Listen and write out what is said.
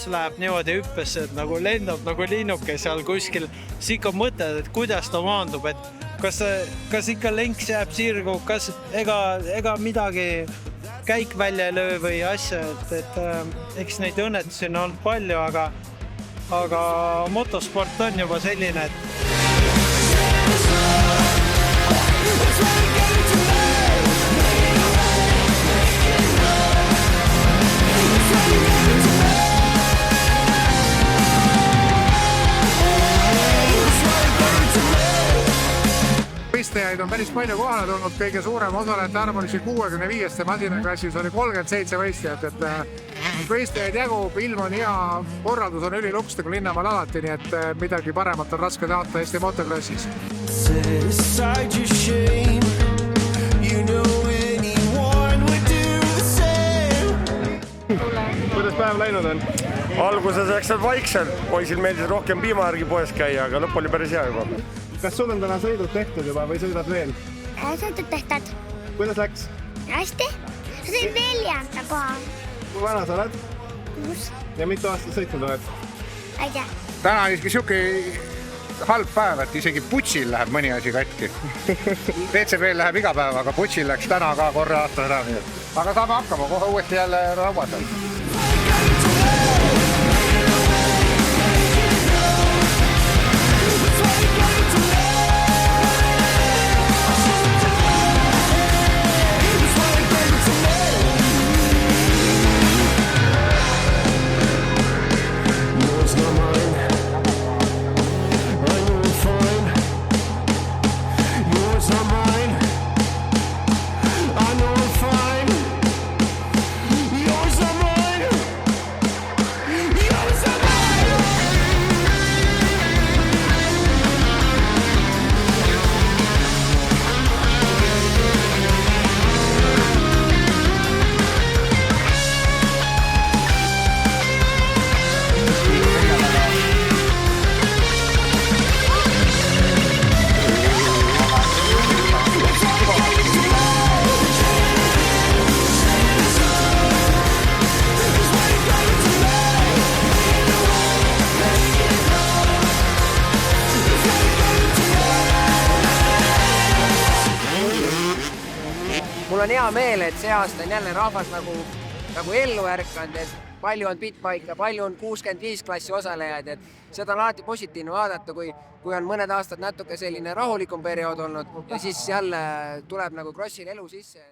laps läheb niimoodi hüppesse, et nagu lendab nagu linnuke seal kuskil, siis ikka mõtled, et kuidas ta maandub, et kas ikka lenks jääb sirgu, kas ega midagi käik välja ei löö või asja, et eks neid õnnetusi on olnud palju, aga motosport on juba selline, et võistlejaid on päris palju kohale tulnud, kõige suurem osalejate arv oli 65 masinaklassis, oli 37 võistlejat, et võistlejaid jagub, ilm on hea, korraldus on üliluks nagu Linnamaal alati, nii et midagi paremat on raske tahta Eesti motoklassis. Kuidas päev läinud on? Alguses läks vaikselt, poisil meeldis rohkem piimajärgi poes käia, aga lõpp oli päris hea juba. Kas sul on täna sõidud tehtud juba või sõidad veel? Sõidud tehtud. Kuidas läks? Hästi. Sa sõid 4. koha. Kui vana sa oled? 6. Ja mitu aastat sõitnud oled? Ei tea. Täna on siuke halb päev, et isegi putsil läheb mõni asi katki. DCB-l läheb iga päev, aga putsil läks täna ka korra aastas ära. Aga saame hakkama, kohe uuesti jälle rauas on. Mul on hea meel, et see aasta on jälle rahvas nagu ellu ärkanud, et palju on bitbike'e, palju on 65 klassi osalejaid, et seda on alati positiivne vaadata, kui on mõned aastad natuke selline rahulikum periood olnud ja siis jälle tuleb nagu crossil elu sisse.